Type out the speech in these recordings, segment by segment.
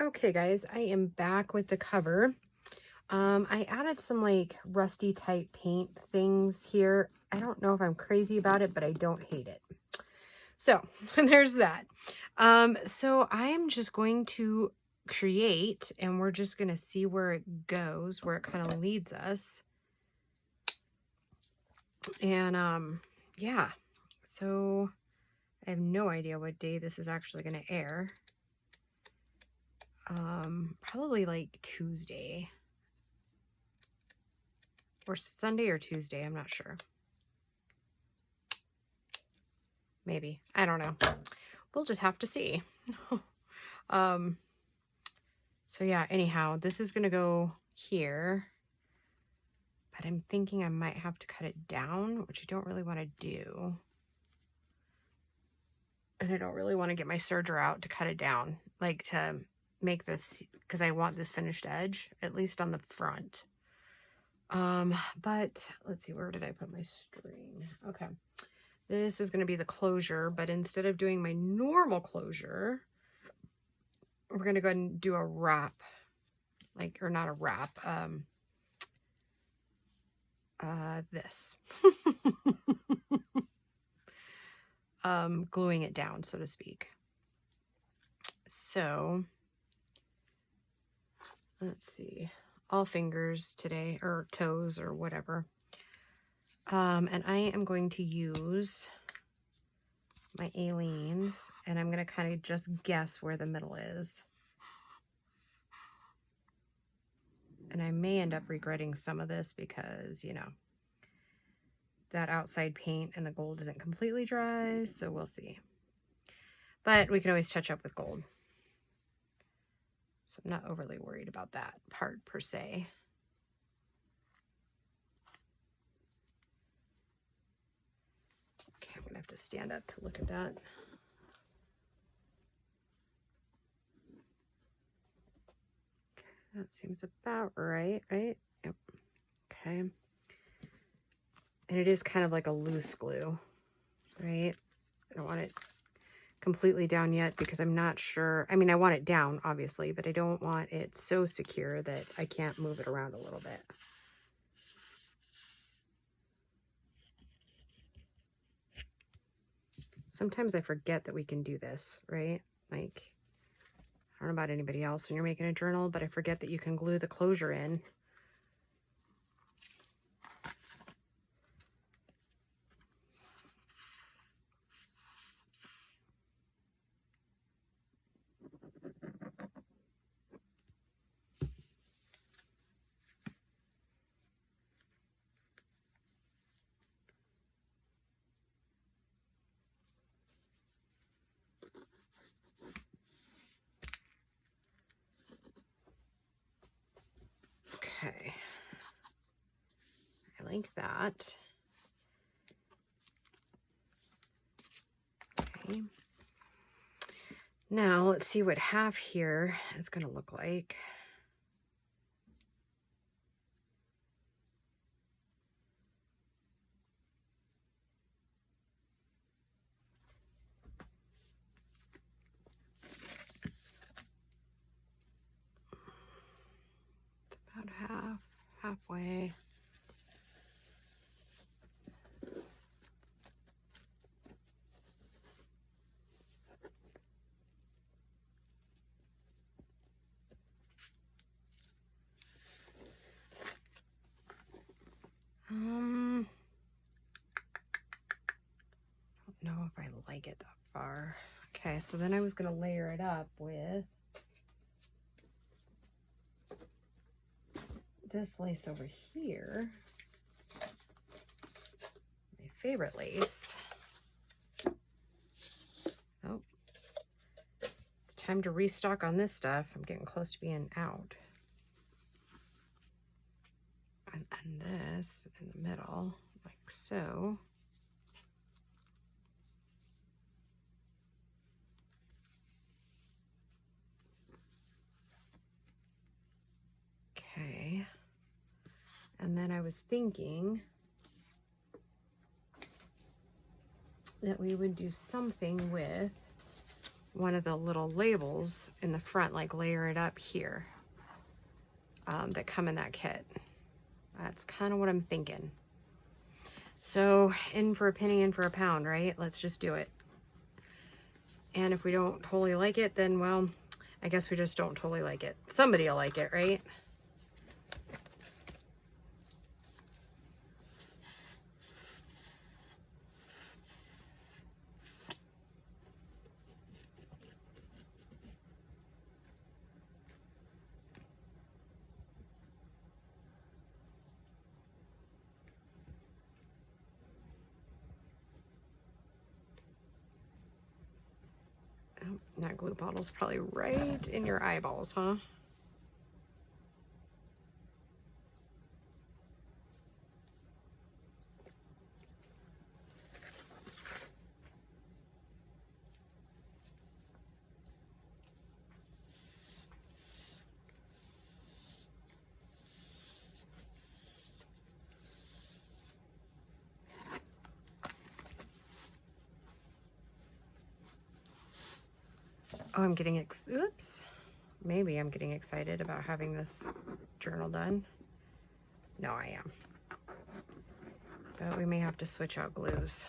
Okay guys, I am back with the cover. I added some like rusty type paint things here. I don't know if I'm crazy about it, but I don't hate it. So there's that. So I am just going to create and we're just going to see where it goes, where it kind of leads us. And yeah, so I have no idea what day this is actually going to air. Probably like Tuesday or Sunday or Tuesday. I'm not sure. Maybe. I don't know. We'll just have to see. So yeah, anyhow, this is going to go here. But I'm thinking I might have to cut it down, which I don't really want to do. And I don't really want to get my serger out to cut it down. Like to make this, because I want this finished edge, at least on the front. But let's see, where did I put my string? Okay. This is going to be the closure, but instead of doing my normal closure, we're going to go ahead and do a wrap. Like, or not a wrap, this. Gluing it down, so to speak. So, let's see. All fingers today, or toes, or whatever. And I am going to use my Aleene's, and I'm going to kind of just guess where the middle is. And I may end up regretting some of this because, you know, that outside paint and the gold isn't completely dry, so we'll see. But we can always touch up with gold. So I'm not overly worried about that part per se. Okay, I'm going to have to stand up to look at that. Okay, that seems about right, right? Yep. Okay. And it is kind of like a loose glue, right? I don't want it completely down yet because I'm not sure. I mean, I want it down, obviously, but I don't want it so secure that I can't move it around a little bit. Sometimes I forget that we can do this, right? Like, I don't know about anybody else when you're making a journal, but I forget that you can glue the closure in. Okay. I like that. Okay. Now let's see what half here is going to look like. It's about halfway. I don't know if I like it that far. Okay, so then I was going to layer it up with this lace over here. My favorite lace. Oh, it's time to restock on this stuff. I'm getting close to being out. And this in the middle, like so. Okay. And then I was thinking that we would do something with one of the little labels in the front, like layer it up here, that come in that kit. That's kind of what I'm thinking. So in for a penny, in for a pound, right? Let's just do it. And if we don't totally like it, then, well, I guess we just don't totally like it. Somebody will like it, right? Oh, that glue bottle's probably right in your eyeballs, huh? Oh, I'm getting oops. Maybe I'm getting excited about having this journal done. No, I am. But we may have to switch out glues.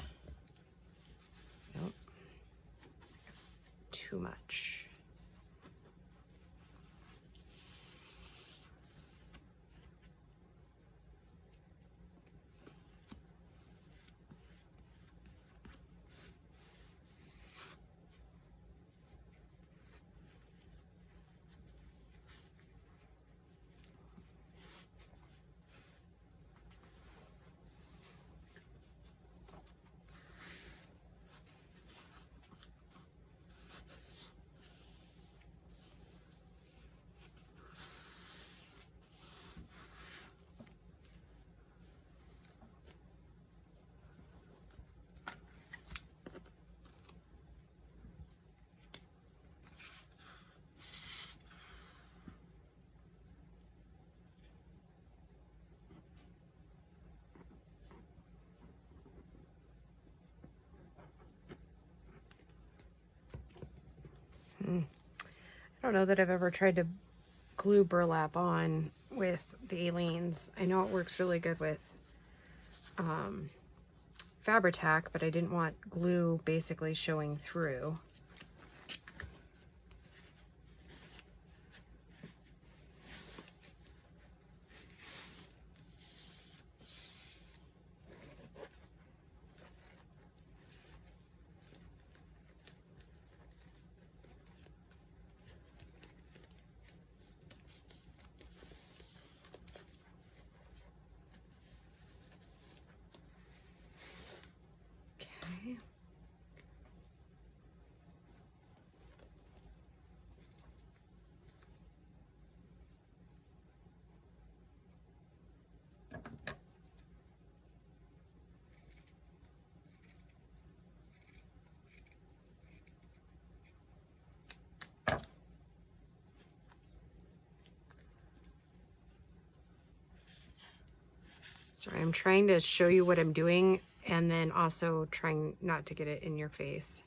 Nope. Too much. I don't know that I've ever tried to glue burlap on with the Aleene's. I know it works really good with Fabri-Tac, but I didn't want glue basically showing through. Okay. Sorry, I'm trying to show you what I'm doing and then also trying not to get it in your face.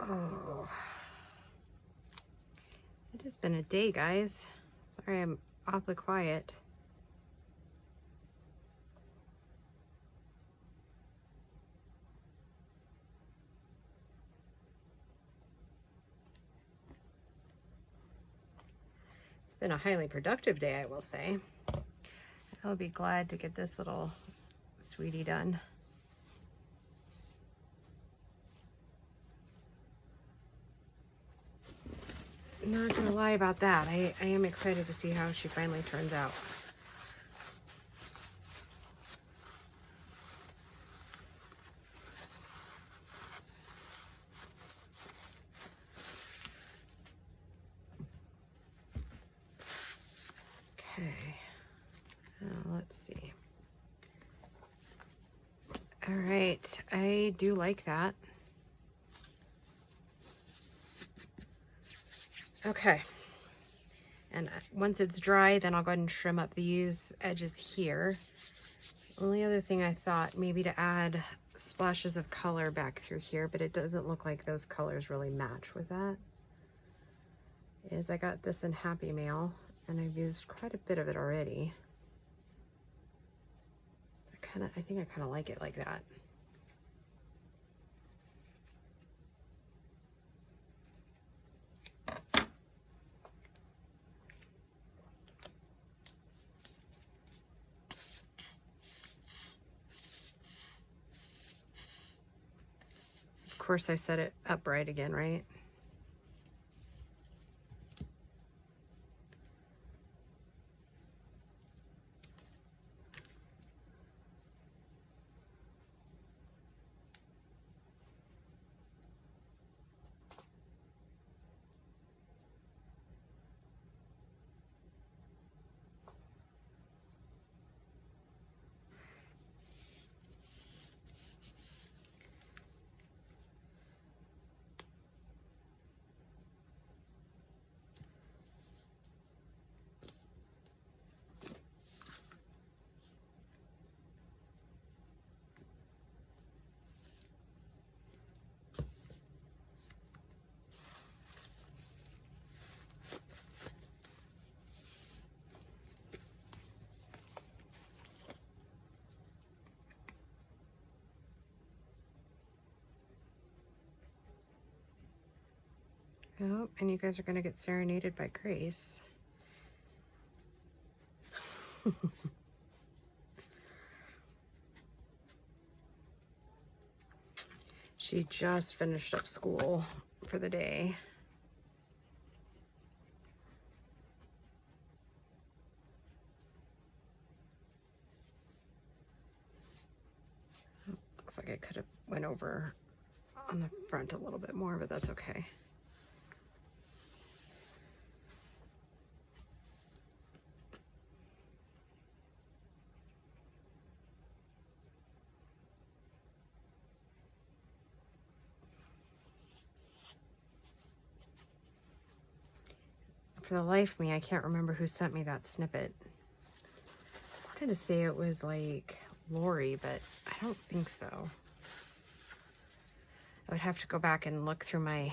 Oh, it has been a day, guys. Sorry, I'm awfully quiet. It's been a highly productive day, I will say. I'll be glad to get this little sweetie done. Not gonna lie about that. I am excited to see how she finally turns out. Okay, let's see. All right, I do like that. Okay, and once it's dry, then I'll go ahead and trim up these edges here. Only other thing I thought maybe to add splashes of color back through here, but it doesn't look like those colors really match with that, is I got this in Happy Mail, and I've used quite a bit of it already. I think I kind of like it like that. Of course, I set it upright again, right? Oh, and you guys are going to get serenaded by Grace. She just finished up school for the day. Looks like I could have went over on the front a little bit more, but that's okay. For the life of me, I can't remember who sent me that snippet. I wanted to say it was like Lori, but I don't think so. I would have to go back and look through my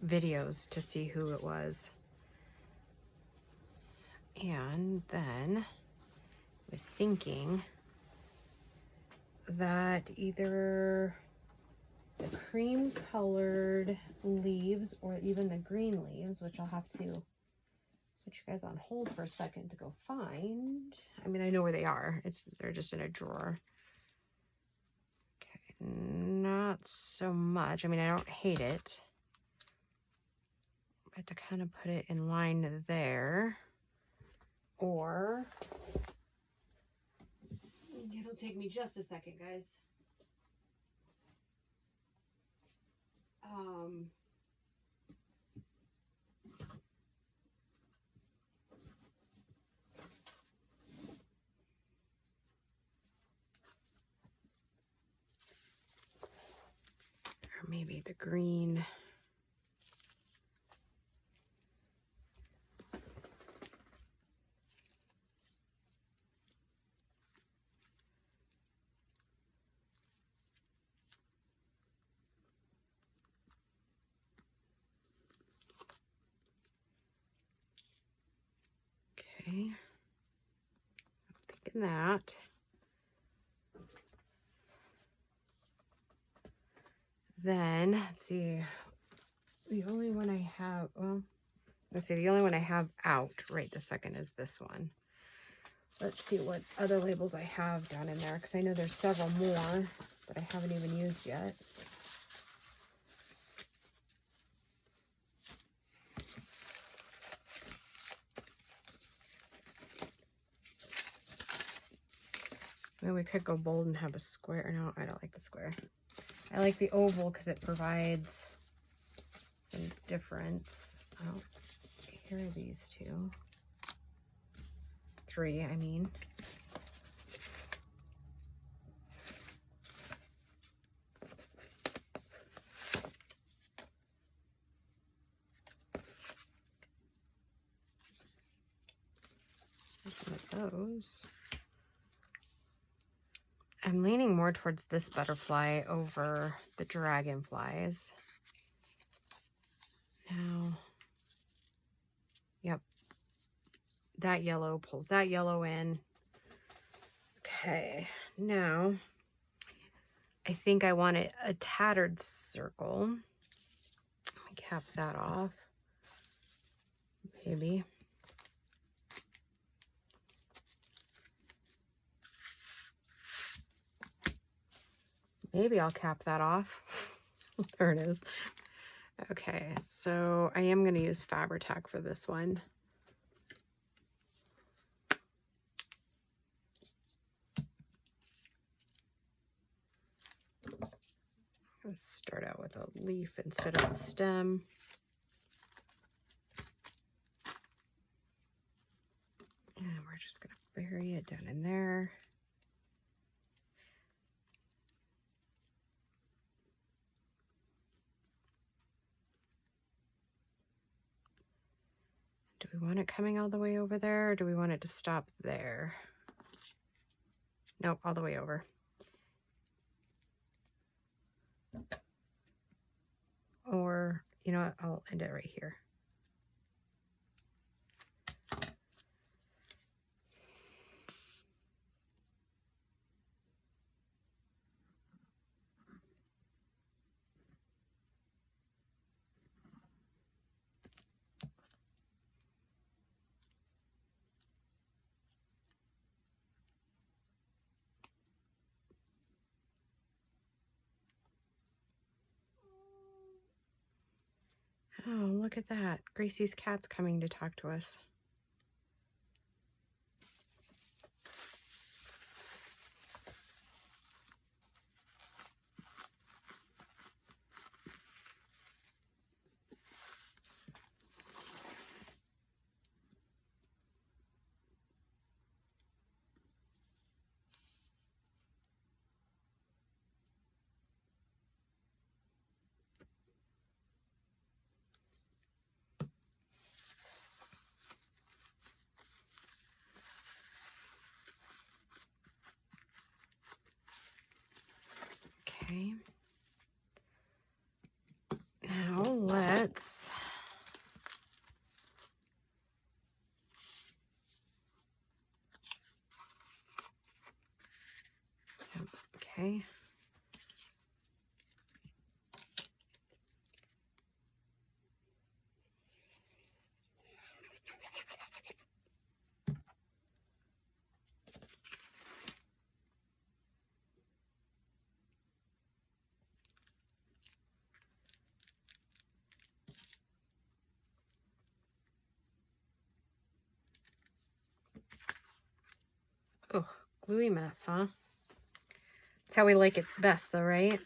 videos to see who it was. And then I was thinking that either the cream colored leaves or even the green leaves, which I'll have to put you guys on hold for a second to go find. I mean, I know where they are. They're just in a drawer. Okay, not so much. I mean, I don't hate it. I have to kind of put it in line there. Or it'll take me just a second, guys. Or maybe the green. Okay. I'm thinking that. Then, let's see. The only one I have, well, let's see, the only one I have out right this second is this one. Let's see what other labels I have down in there, because I know there's several more that I haven't even used yet. Maybe we could go bold and have a square. No, I don't like the square. I like the oval because it provides some difference. Oh, here are these two. 3, I mean. One of those. I'm leaning more towards this butterfly over the dragonflies. Now, yep, that yellow pulls that yellow in. Okay, now I think I want a tattered circle. Let me cap that off. Maybe. Maybe I'll cap that off. There it is. Okay, so I am going to use Fabri-Tac for this one. I'm going to start out with a leaf instead of a stem. And we're just going to bury it down in there. Do we want it coming all the way over there, or do we want it to stop there? Nope, all the way over. Or, you know what, I'll end it right here. Oh, look at that. Gracie's cat's coming to talk to us. Okay. Now let's okay. Oh, gluey mess, huh? That's how we like it best, though, right?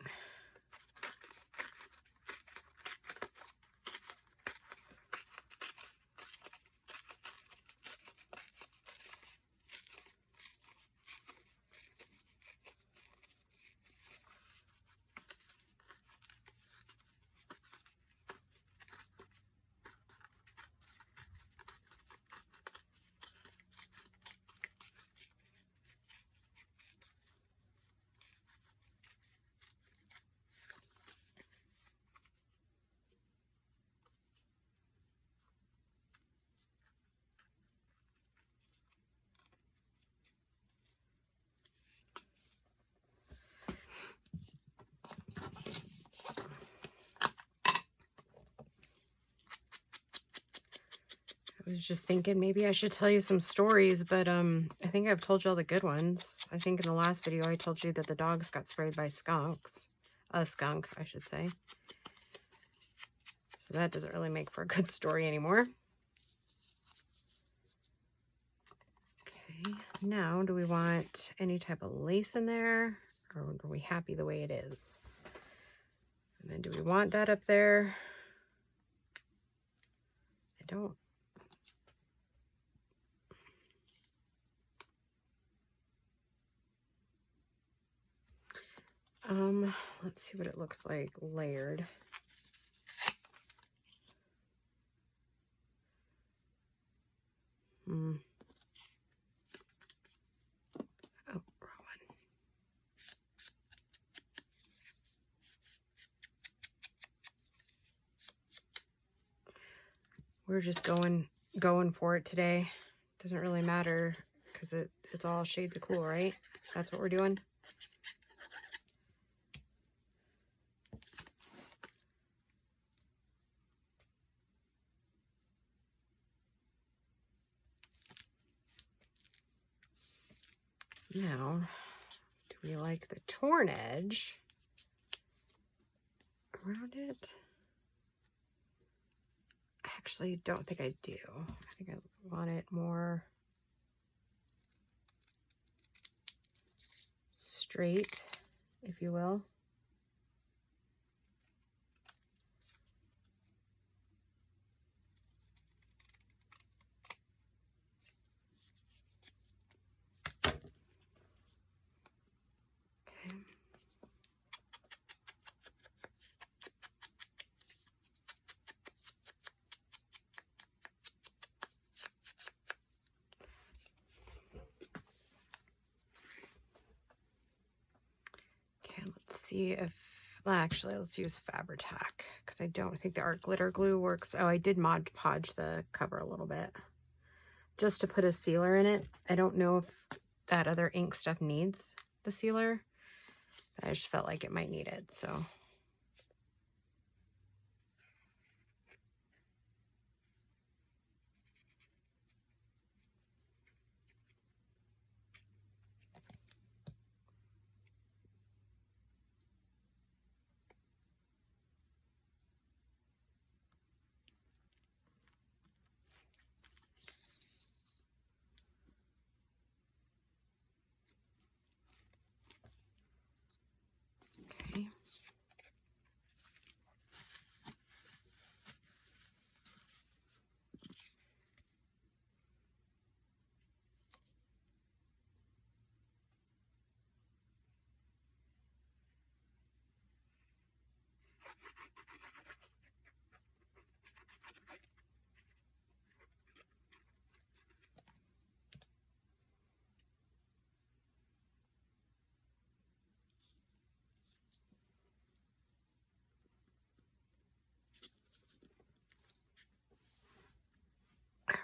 was just thinking maybe I should tell you some stories, but I think I've told you all the good ones. I think in the last video I told you that the dogs got sprayed by skunks. A skunk, I should say. So that doesn't really make for a good story anymore. Okay, now do we want any type of lace in there, or are we happy the way it is? And then do we want that up there? I don't. Let's see what it looks like layered. Oh, wrong one. We're just going for it today. Doesn't really matter because it's all shades of cool, right? That's what we're doing. Now, do we like the torn edge around it? I actually don't think I do. I think I want it more straight, if you will. See if, well, actually, let's use Fabri-Tac because I don't think the art glitter glue works. Oh, I did Mod Podge the cover a little bit just to put a sealer in it. I don't know if that other ink stuff needs the sealer. I just felt like it might need it, so. Okay.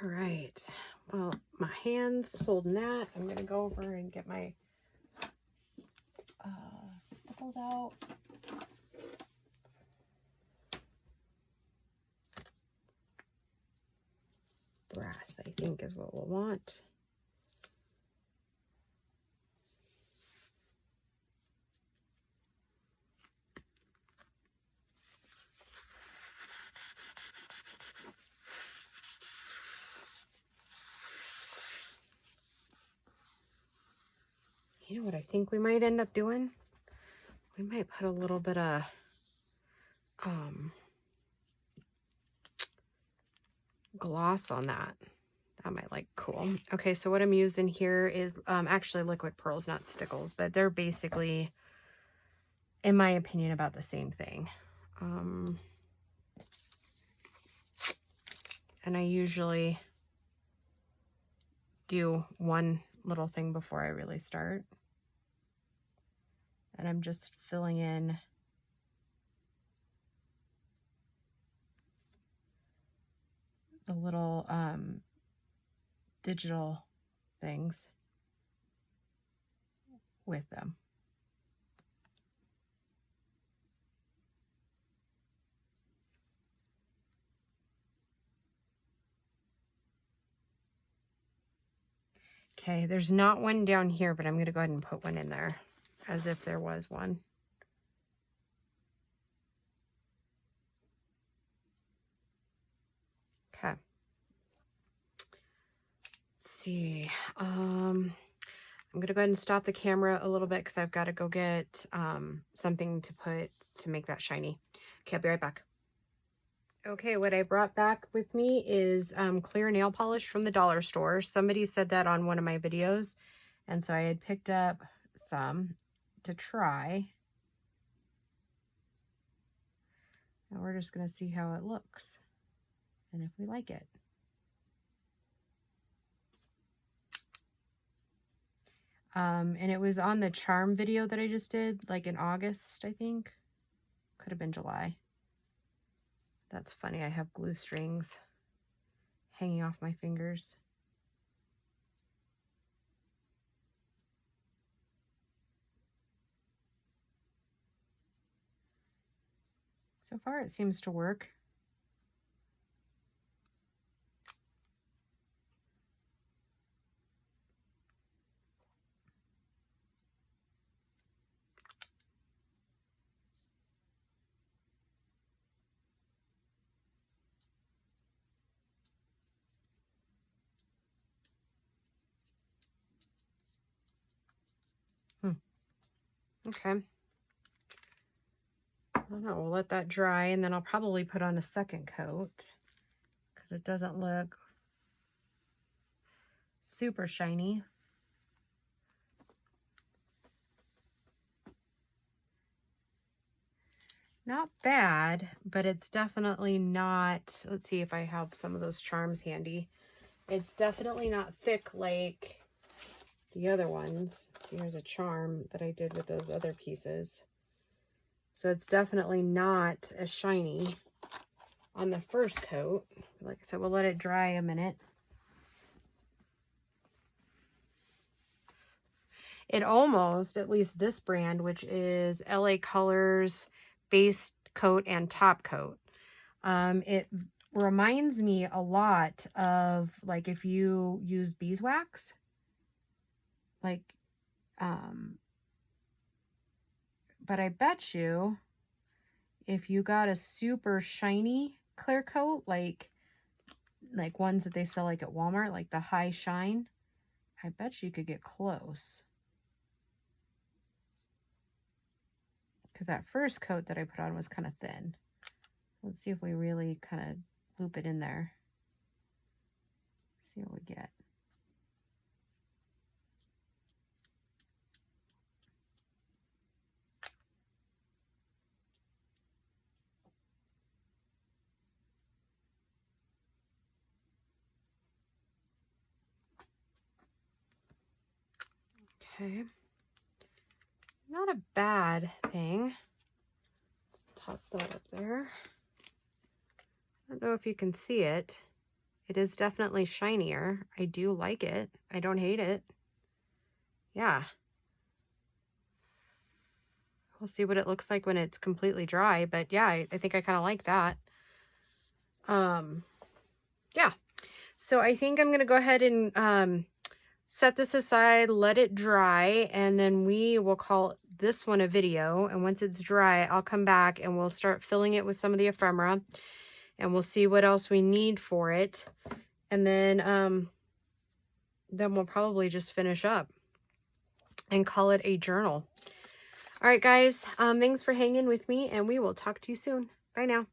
All right, well, my hand's holding that. I'm gonna go over and get my stipples out. Brass, I think, is what we'll want. You know what I think we might end up doing? We might put a little bit of gloss on that. That might like cool. Okay, so what I'm using here is actually liquid pearls, not stickles, but they're basically, in my opinion, about the same thing. And I usually do one little thing before I really start. And I'm just filling in the little digital things with them. Okay, there's not one down here, but I'm going to go ahead and put one in there as if there was one. Okay. Let's see. I'm going to go ahead and stop the camera a little bit because I've got to go get something to put to make that shiny. Okay, I'll be right back. Okay, what I brought back with me is clear nail polish from the dollar store. Somebody said that on one of my videos, and so I had picked up some to try. And we're just going to see how it looks and if we like it. And it was on the charm video that I just did, like in August, I think. Could have been July. That's funny, I have glue strings hanging off my fingers. So far it seems to work. Okay. I don't know, we'll let that dry and then I'll probably put on a second coat because it doesn't look super shiny. Not bad, but it's definitely not, let's see if I have some of those charms handy. It's definitely not thick like the other ones. See, here's a charm that I did with those other pieces. So it's definitely not as shiny on the first coat. Like I said, we'll let it dry a minute. It almost, at least this brand, which is LA Colors base coat and top coat. It reminds me a lot of like if you use beeswax, like, but I bet you if you got a super shiny clear coat, like ones that they sell like at Walmart, like the high shine, I bet you could get close. Because that first coat that I put on was kind of thin. Let's see if we really kind of loop it in there. See what we get. Okay. Not a bad thing. Let's toss that up there. I don't know if you can see it. It is definitely shinier. I do like it. I don't hate it. Yeah. We'll see what it looks like when it's completely dry. But yeah, I think I kind of like that. Yeah. So I think I'm going to go ahead and set this aside, let it dry, and then we will call this one a video. And once it's dry, I'll come back and we'll start filling it with some of the ephemera, and we'll see what else we need for it. And then we'll probably just finish up and call it a journal. All right, guys, thanks for hanging with me, and we will talk to you soon. Bye now.